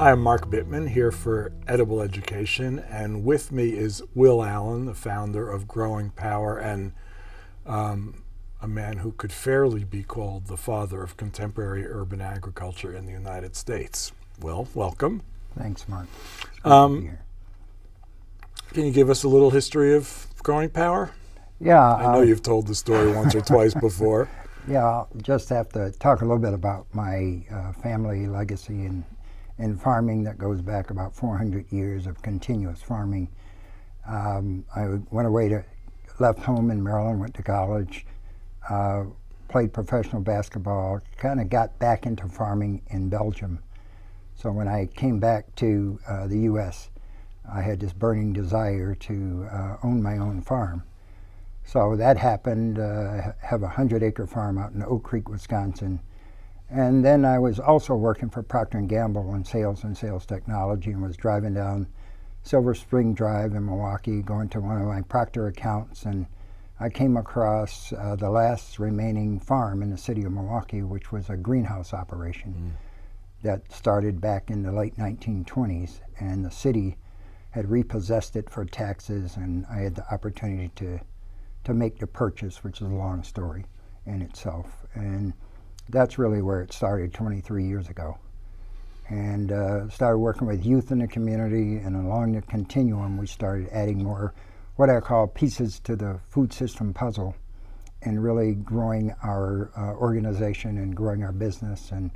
Hi, I'm Mark Bittman here for Edible Education, and with me is Will Allen, the founder of Growing Power and a man who could fairly be called the father of contemporary urban agriculture in the United States. Will, welcome. Thanks, Mark. It's good to be here. Can you give us a little history of Growing Power? Yeah. I know you've told the story once or twice before. Yeah, I'll just have to talk a little bit about my family legacy in farming that goes back about 400 years of continuous farming. I went away left home in Maryland, went to college, played professional basketball, kind of got back into farming in Belgium. So when I came back to the U.S., I had this burning desire to own my own farm. So that happened. I have a 100-acre farm out in Oak Creek, Wisconsin. And then I was also working for Procter & Gamble in sales and sales technology, and was driving down Silver Spring Drive in Milwaukee, going to one of my Procter accounts, and I came across the last remaining farm in the city of Milwaukee, which was a greenhouse operation that started back in the late 1920s, and the city had repossessed it for taxes, and I had the opportunity to make the purchase, which is a long story in itself. And that's really where it started 23 years ago. And started working with youth in the community, and along the continuum we started adding more what I call pieces to the food system puzzle, and really growing our organization and growing our business and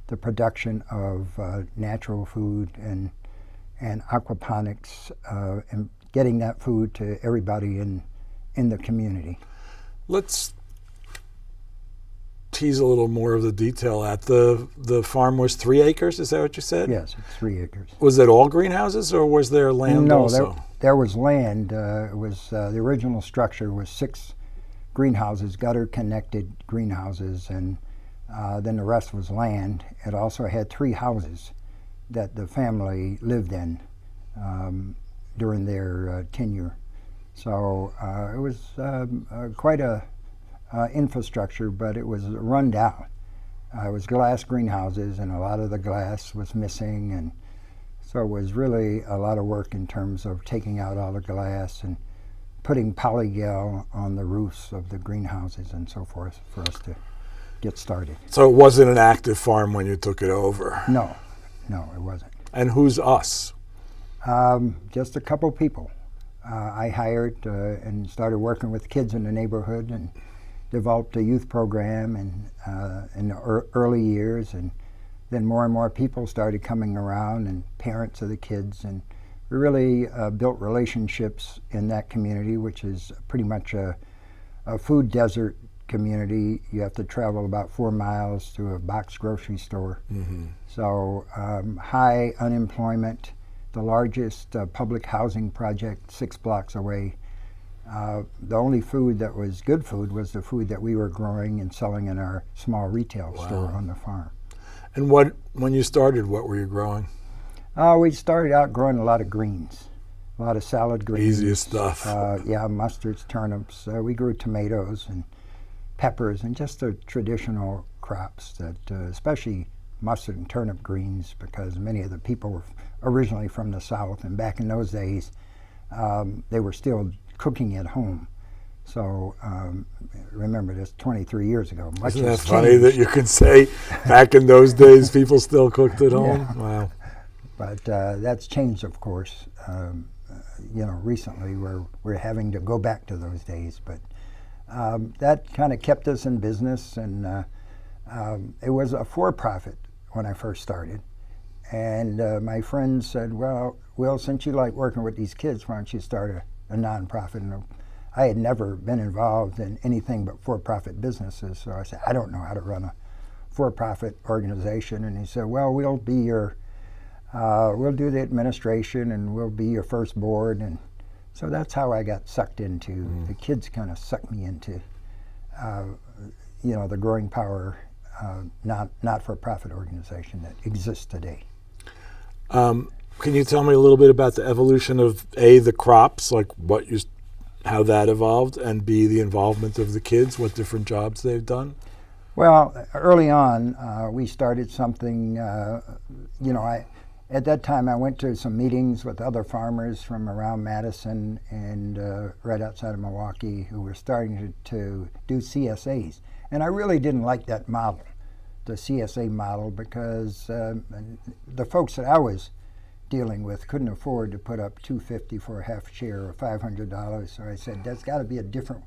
the production of natural food and aquaponics, and getting that food to everybody in the community. Let's tease a little more of the detail at the farm was 3 acres, is that what you said? Yes, it's 3 acres. Was it all greenhouses, or was there land also? No, there was land. It was the original structure was 6 greenhouses, gutter connected greenhouses, and then the rest was land. It also had 3 houses that the family lived in during their tenure. So it was quite a infrastructure, but it was run down. It was glass greenhouses, and a lot of the glass was missing, and so it was really a lot of work in terms of taking out all the glass and putting polygel on the roofs of the greenhouses and so forth for us to get started. So it wasn't an active farm when you took it over? No, it wasn't. And who's us? Just a couple people. I hired and started working with kids in the neighborhood and developed a youth program in the early years, and then more and more people started coming around, and parents of the kids, and we really built relationships in that community, which is pretty much a food desert community. You have to travel about 4 miles to a box grocery store. So high unemployment, the largest public housing project 6 blocks away. The only food that was good food was the food that we were growing and selling in our small retail store on the farm. And when you started, what were you growing? We started out growing a lot of greens, a lot of salad greens. Easiest stuff. Yeah, mustards, turnips. We grew tomatoes and peppers and just the traditional crops that, especially mustard and turnip greens, because many of the people were originally from the South, and back in those days they were still cooking at home. So remember, this 23 years ago. Much Isn't that has funny changed. that you can say back in those days people still cooked at home? Yeah. Wow. But that's changed, of course. Recently we're having to go back to those days. But that kind of kept us in business, and it was a for-profit when I first started. And my friends said, well, Will, since you like working with these kids, why don't you start a nonprofit? And I had never been involved in anything but for-profit businesses, so I said, I don't know how to run a for-profit organization. And he said, well, we'll be your, we'll do the administration, and we'll be your first board. And so that's how I got sucked into, the kids kind of sucked me into, the Growing Power not-for-profit organization that exists today. Can you tell me a little bit about the evolution of A, the crops, like how that evolved, and B, the involvement of the kids, what different jobs they've done? Well, early on, we started something, at that time, I went to some meetings with other farmers from around Madison and right outside of Milwaukee who were starting to do CSAs. And I really didn't like that model, the CSA model, because the folks that I was dealing with couldn't afford to put up $250 for a half share or $500. So I said, there's got to be a different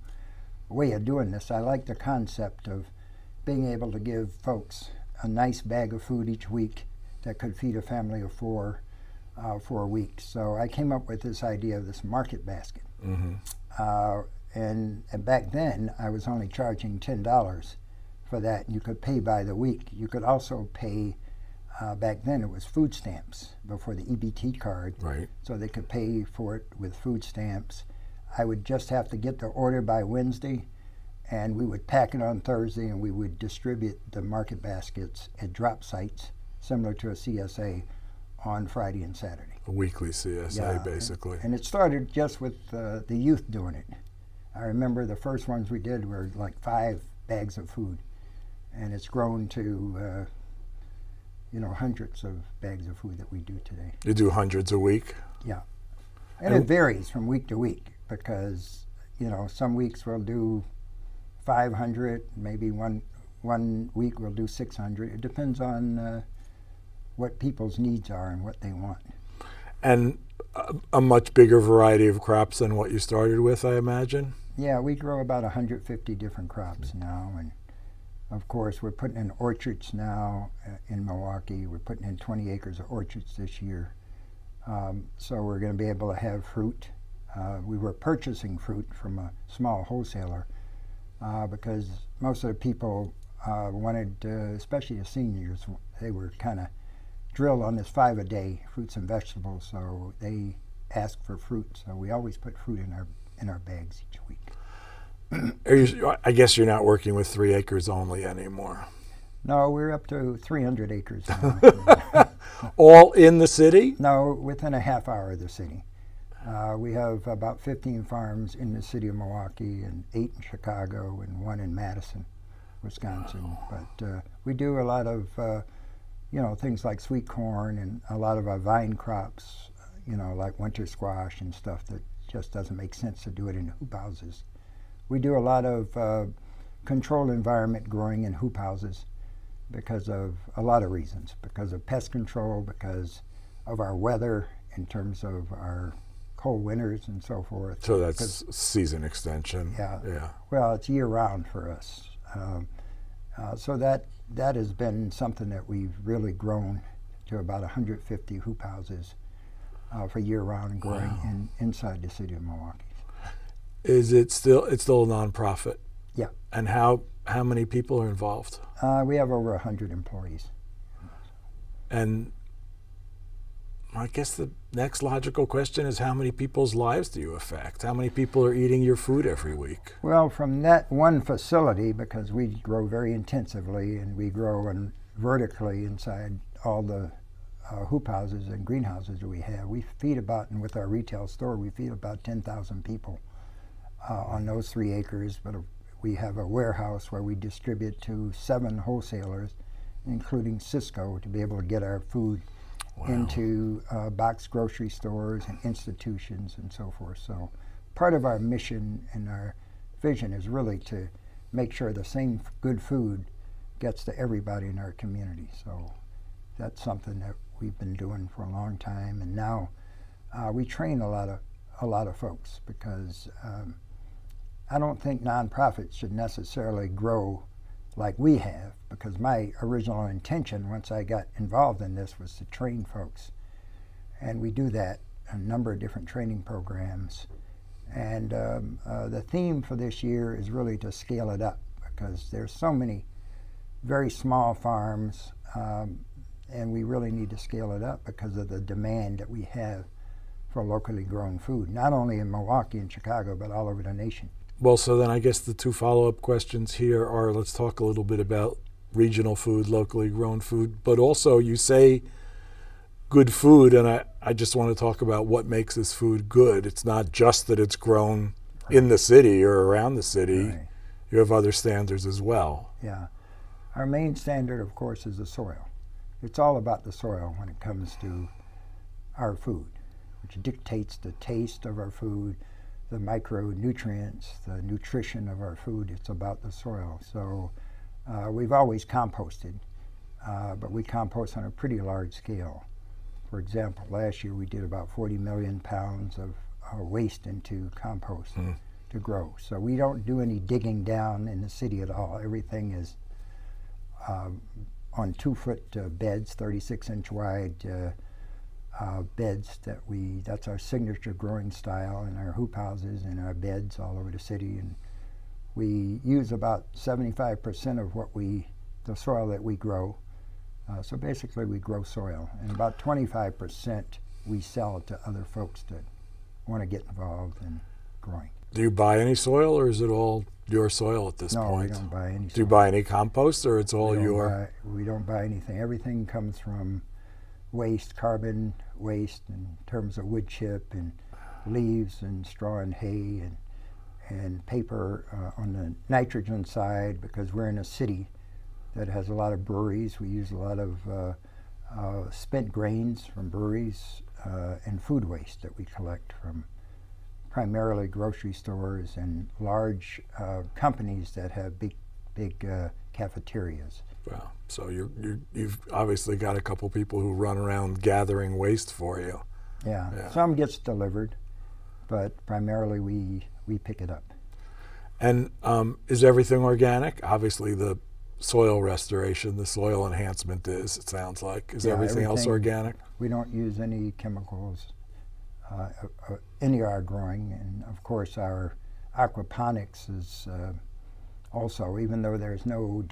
way of doing this. I like the concept of being able to give folks a nice bag of food each week that could feed a family of four for a week. So I came up with this idea of this market basket. And back then, I was only charging $10 for that. You could pay by the week. You could also pay, back then it was food stamps before the EBT card. Right. So they could pay for it with food stamps. I would just have to get the order by Wednesday, and we would pack it on Thursday, and we would distribute the market baskets at drop sites, similar to a CSA, on Friday and Saturday. A weekly CSA, basically. And it started just with the youth doing it. I remember the first ones we did were like 5 bags of food, and it's grown to hundreds of bags of food that we do today. You do hundreds a week? Yeah. And it varies from week to week because, some weeks we'll do 500, maybe one week we'll do 600. It depends on what people's needs are and what they want. And a much bigger variety of crops than what you started with, I imagine? Yeah, we grow about 150 different crops now, and of course we're putting in orchards now in Milwaukee. We're putting in 20 acres of orchards this year. So we're going to be able to have fruit. We were purchasing fruit from a small wholesaler because most of the people wanted, especially the seniors, they were kind of drilled on this 5 a day, fruits and vegetables, so they asked for fruit. So we always put fruit in our bags each week. I guess you're not working with 3 acres only anymore. No, we're up to 300 acres now. All in the city? No, within a half hour of the city. We have about 15 farms in the city of Milwaukee and 8 in Chicago and 1 in Madison, Wisconsin. Wow. But we do a lot of things like sweet corn and a lot of our vine crops, like winter squash and stuff that just doesn't make sense to do it in hoop houses. We do a lot of controlled environment growing in hoop houses because of a lot of reasons, because of pest control, because of our weather in terms of our cold winters and so forth. So that's season extension. Yeah. Well, it's year round for us. So that has been something that we've really grown to about 150 hoop houses for year round growing inside the city of Milwaukee. Is it still, it's still a nonprofit? Yeah. And how many people are involved? We have over 100 employees. And I guess the next logical question is, how many people's lives do you affect? How many people are eating your food every week? Well, from that one facility, because we grow very intensively and we grow vertically inside all the hoop houses and greenhouses that we have, we feed about, and with our retail store, we feed about 10,000 people on those 3 acres. But we have a warehouse where we distribute to 7 wholesalers, including Cisco, to be able to get our food into box grocery stores and institutions and so forth. So part of our mission and our vision is really to make sure the same good food gets to everybody in our community. So that's something that we've been doing for a long time, and now we train a lot of folks, because I don't think nonprofits should necessarily grow like we have, because my original intention once I got involved in this was to train folks. And we do that, a number of different training programs. And the theme for this year is really to scale it up, because there's so many very small farms, and we really need to scale it up because of the demand that we have for locally grown food, not only in Milwaukee and Chicago, but all over the nation. Well, so then I guess the 2 follow-up questions here are, let's talk a little bit about regional food, locally grown food, but also you say good food, and I just want to talk about what makes this food good. It's not just that it's grown in the city or around the city. Right. You have other standards as well. Yeah. Our main standard, of course, is the soil. It's all about the soil when it comes to our food, which dictates the taste of our food, the micronutrients, the nutrition of our food. It's about the soil. So we've always composted, but we compost on a pretty large scale. For example, last year we did about 40 million pounds of waste into compost to grow. So we don't do any digging down in the city at all. Everything is on 2-foot beds, 36-inch wide beds that's our signature growing style in our hoop houses and our beds all over the city. And we use about 75% of the soil that we grow. So basically we grow soil, and about 25% we sell to other folks that want to get involved in growing. Do you buy any soil, or is it all your soil at this point? No, we don't buy any soil. Do you buy any compost, or it's all your? We don't buy anything. Everything comes from waste, carbon waste in terms of wood chip and leaves and straw and hay and paper on the nitrogen side, because we're in a city that has a lot of breweries. We use a lot of spent grains from breweries and food waste that we collect from primarily grocery stores and large companies that have big cafeterias. Wow. So you've obviously got a couple people who run around gathering waste for you. Yeah. Some gets delivered, but primarily we pick it up. And is everything organic? Obviously the soil restoration, the soil enhancement is, it sounds like. Is everything else organic? We don't use any chemicals any of our growing, and of course our aquaponics is also, even though there's no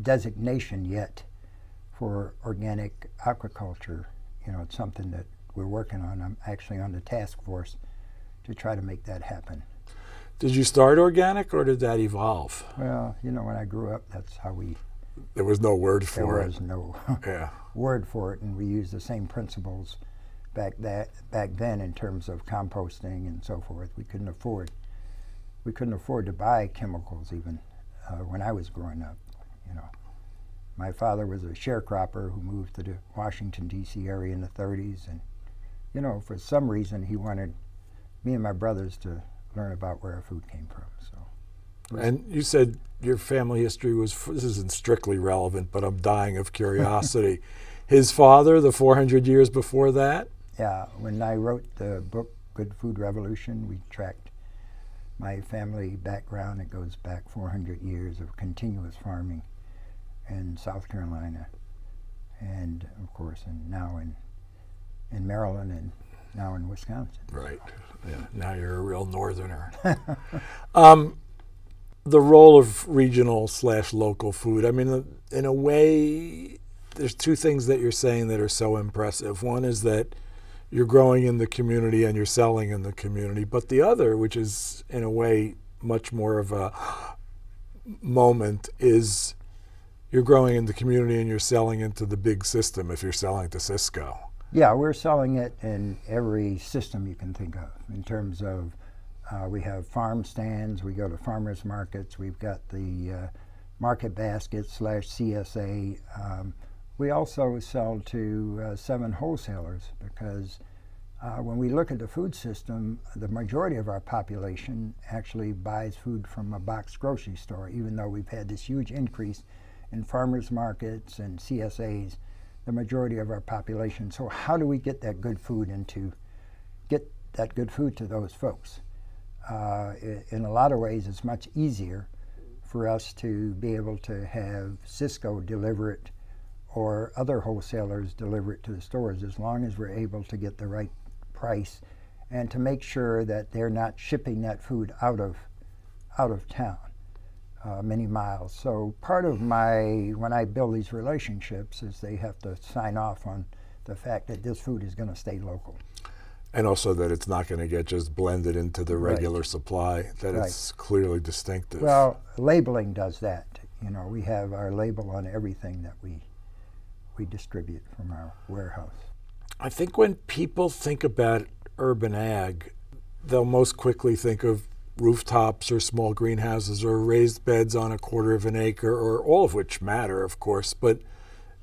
designation yet for organic aquaculture, it's something that we're working on. I'm actually on the task force to try to make that happen. Did you start organic, or did that evolve? Well, when I grew up, that's how we... There was no word for it. There was no word for it, and we used the same principles back then in terms of composting and so forth. We couldn't afford to buy chemicals even when I was growing up. My father was a sharecropper who moved to the Washington, D.C. area in the 30s, and for some reason he wanted me and my brothers to learn about where our food came from. So, and you said your family history was, this isn't strictly relevant, but I'm dying of curiosity. His father, the 400 years before that? Yeah, when I wrote the book, Good Food Revolution, we tracked my family background. It goes back 400 years of continuous farming in South Carolina, and of course, and now in Maryland, and now in Wisconsin. Right. Yeah. Now you're a real northerner. The role of regional/local food. I mean, in a way, there's two things that you're saying that are so impressive. One is that you're growing in the community and you're selling in the community. But the other, which is in a way much more of a moment, is you're growing in the community and you're selling into the big system if you're selling to Cisco. Yeah, we're selling it in every system you can think of in terms of we have farm stands, we go to farmers markets, we've got the market basket / CSA. We also sell to 7 wholesalers because when we look at the food system, the majority of our population actually buys food from a box grocery store, even though we've had this huge increase in farmers markets and CSAs, the majority of our population. So how do we get that good food to those folks? In a lot of ways, it's much easier for us to be able to have Cisco deliver it or other wholesalers deliver it to the stores, as long as we're able to get the right price and to make sure that they're not shipping that food out of town many miles. So part of when I build these relationships is they have to sign off on the fact that this food is going to stay local. And also that it's not going to get just blended into the regular supply, that it's clearly distinctive. Well, labeling does that. We have our label on everything that we distribute from our warehouse. I think when people think about urban ag, they'll most quickly think of rooftops or small greenhouses or raised beds on a quarter of an acre, or all of which matter, of course, but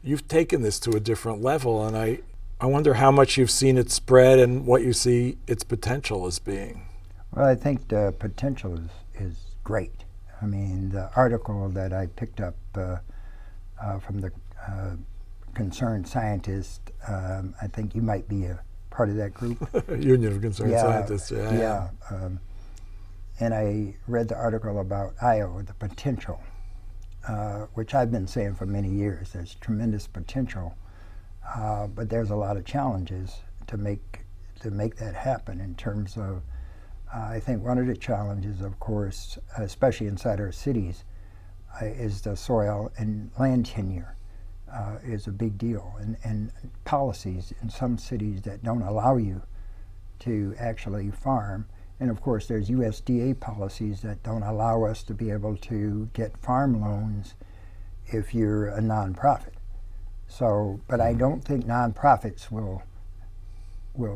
you've taken this to a different level, and I wonder how much you've seen it spread and what you see its potential as being. Well, I think the potential is great. I mean, the article that I picked up from the Concerned Scientist, I think you might be a part of that group. Union of Concerned Scientists, yeah. And I read the article about Iowa, the potential, which I've been saying for many years. There's tremendous potential, but there's a lot of challenges to make that happen in terms of, I think one of the challenges, of course, especially inside our cities, is the soil and land tenure is a big deal, and policies in some cities that don't allow you to actually farm. And of course, there's USDA policies that don't allow us to be able to get farm loans if you're a nonprofit. So, but I don't think nonprofits will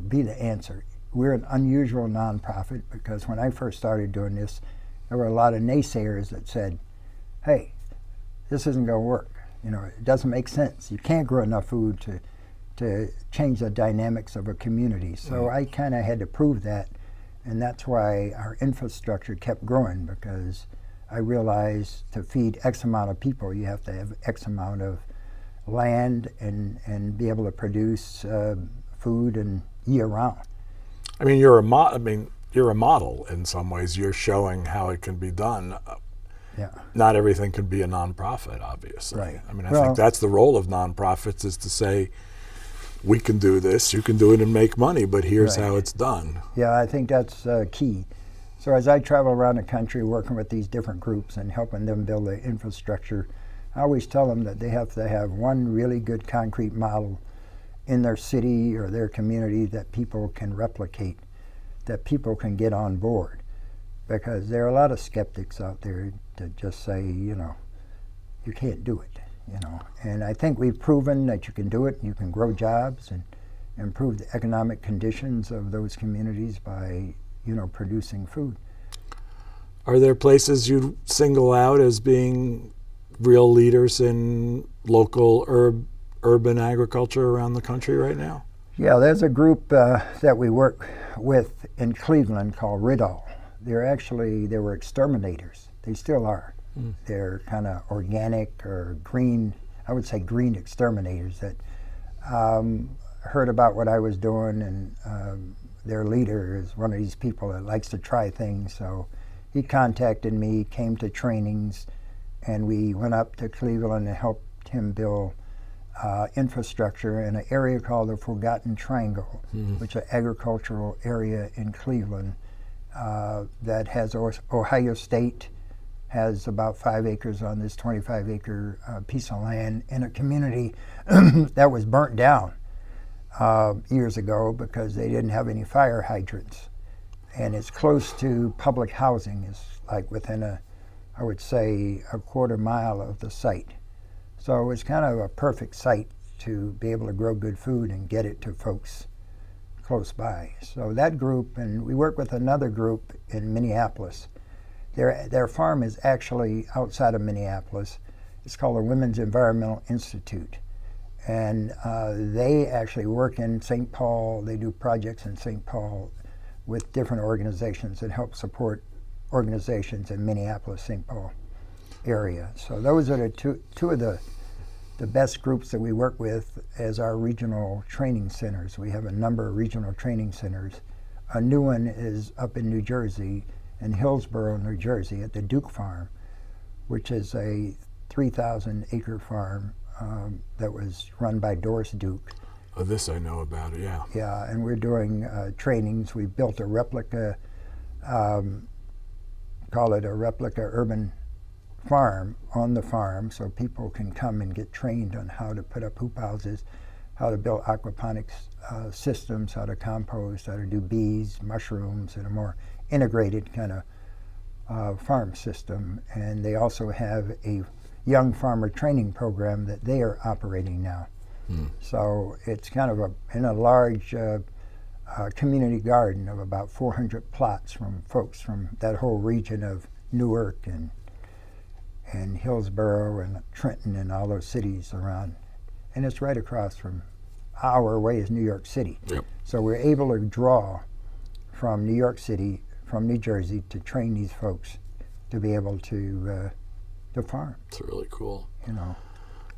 be the answer. We're an unusual nonprofit because when I first started doing this, there were a lot of naysayers that said, hey, this isn't going to work. You know, it doesn't make sense. You can't grow enough food to change the dynamics of a community. So I kind of had to prove that, and that's why our infrastructure kept growing, because I realized to feed X amount of people, you have to have X amount of land and be able to produce food and year round. I mean, you're a model in some ways. You're showing how it can be done. Yeah. Not everything can be a nonprofit, obviously. Right. I mean, I think that's the role of nonprofits, is to say, we can do this, you can do it and make money, but here's how it's done. Yeah, I think that's key. So as I travel around the country working with these different groups and helping them build the infrastructure, I always tell them that they have to have one really good concrete model in their city or their community that people can replicate, that people can get on board. Because there are a lot of skeptics out there that just say, you know, you can't do it, you know. And I think we've proven that you can do it, and you can grow jobs and improve the economic conditions of those communities by, you know, producing food. Are there places you single out as being real leaders in local urban agriculture around the country right now? Yeah, there's a group that we work with in Cleveland called Ridall. They were exterminators. They still are. They're kind of organic or green, I would say green exterminators that heard about what I was doing, and their leader is one of these people that likes to try things. So he contacted me, came to trainings, and we went up to Cleveland and helped him build infrastructure in an area called the Forgotten Triangle, which is an agricultural area in Cleveland that has Ohio State has about 5 acres on this 25-acre piece of land in a community that was burnt down years ago because they didn't have any fire hydrants. And it's close to public housing. It's like within I would say, a quarter mile of the site. So it's kind of a perfect site to be able to grow good food and get it to folks close by. So that group, and we work with another group in Minneapolis. Their farm is actually outside of Minneapolis. It's called the Women's Environmental Institute. And they actually work in St. Paul. They do projects in St. Paul with different organizations that help support organizations in Minneapolis, St. Paul area. So those are the two of the best groups that we work with as our regional training centers. We have a number of regional training centers. A new one is up in New Jersey, in Hillsborough, New Jersey, at the Duke Farm, which is a 3,000-acre farm that was run by Doris Duke. Oh, this I know about, yeah. Yeah, and we're doing trainings. We built a replica, call it a replica urban farm on the farm, so people can come and get trained on how to put up hoop houses, how to build aquaponics systems, how to compost, how to do bees, mushrooms, and a more integrated kind of farm system. And they also have a young farmer training program that they are operating now. So it's kind of in a large community garden of about 400 plots from folks from that whole region of Newark and Hillsborough and Trenton and all those cities around. And it's right across from hour away is New York City. Yep. So we're able to draw from New York City, from New Jersey, to train these folks to be able to farm. It's really cool. You know.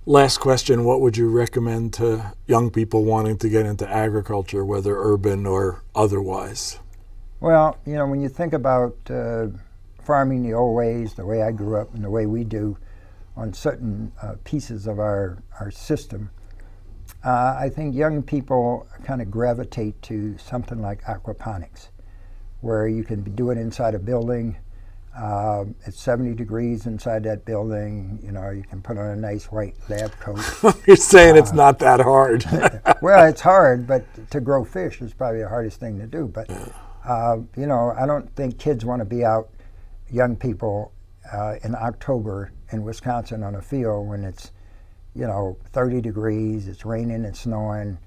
Last question, what would you recommend to young people wanting to get into agriculture, whether urban or otherwise? Well, you know, when you think about farming the old ways, the way I grew up and the way we do on certain pieces of our system, I think young people kind of gravitate to something like aquaponics, where you can do it inside a building. It's 70 degrees inside that building. You know, you can put on a nice white lab coat. You're saying it's not that hard. Well, it's hard, but to grow fish is probably the hardest thing to do. But, you know, I don't think kids want to be out, young people, in October in Wisconsin on a field when it's, you know, 30 degrees, it's raining and snowing,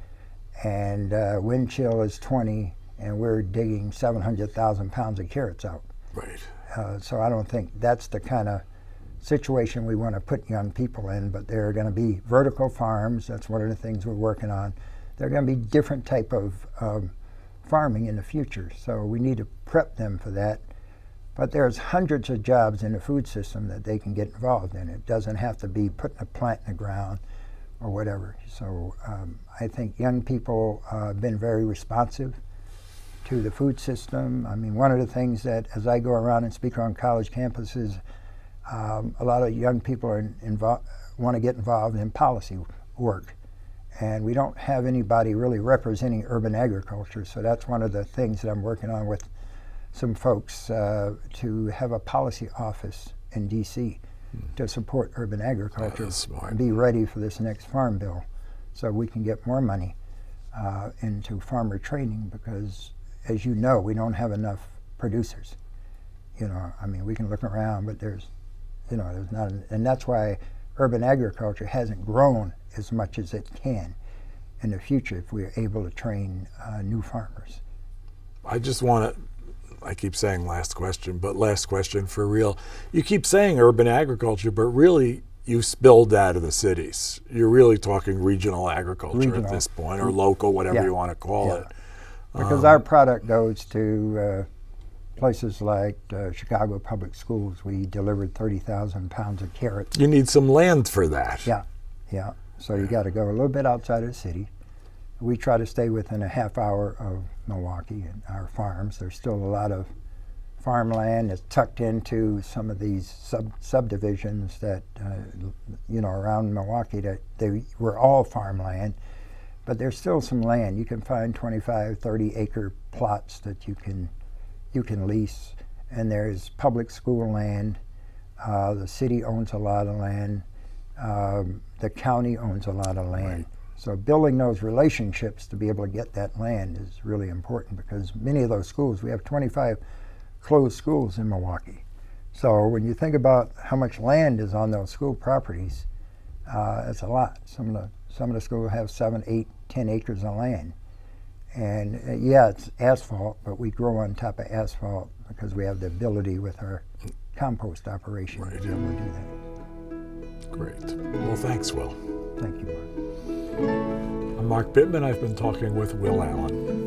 and wind chill is 20, and we're digging 700,000 pounds of carrots out. Right. So I don't think that's the kind of situation we want to put young people in, but there are going to be vertical farms. That's one of the things we're working on. There are going to be different type of farming in the future, so we need to prep them for that. But there's hundreds of jobs in the food system that they can get involved in. It doesn't have to be putting a plant in the ground or whatever. So I think young people have been very responsive to the food system. I mean, one of the things that, as I go around and speak on college campuses, a lot of young people are want to get involved in policy work. And we don't have anybody really representing urban agriculture, so that's one of the things that I'm working on with some folks, to have a policy office in D.C. to support urban agriculture and be ready for this next farm bill, so we can get more money into farmer training, because, as you know, we don't have enough producers. You know, I mean, we can look around, but there's not, and that's why urban agriculture hasn't grown as much as it can in the future if we're able to train new farmers. I just want to, I keep saying last question, but last question for real. You keep saying urban agriculture, but really you spilled out of the cities. You're really talking regional agriculture at this point, or local, whatever you want to call it. Because our product goes to places like Chicago Public Schools. We delivered 30,000 pounds of carrots. You need some land for that. Yeah, yeah. So you got to go a little bit outside of the city. We try to stay within a half hour of Milwaukee and our farms. There's still a lot of farmland that's tucked into some of these subdivisions that, you know, around Milwaukee, that they were all farmland. But there's still some land. You can find 25, 30 acre plots that you can lease. And there's public school land. The city owns a lot of land. The county owns a lot of land. Right. So building those relationships to be able to get that land is really important, because many of those schools, we have 25 closed schools in Milwaukee. So when you think about how much land is on those school properties, it's a lot. Some of the schools have 7, 8, 10 acres of land. And yeah, it's asphalt, but we grow on top of asphalt because we have the ability with our compost operation to be able to do that. Great. Well, thanks, Will. Thank you, Mark. I'm Mark Bittman. I've been talking with Will Allen.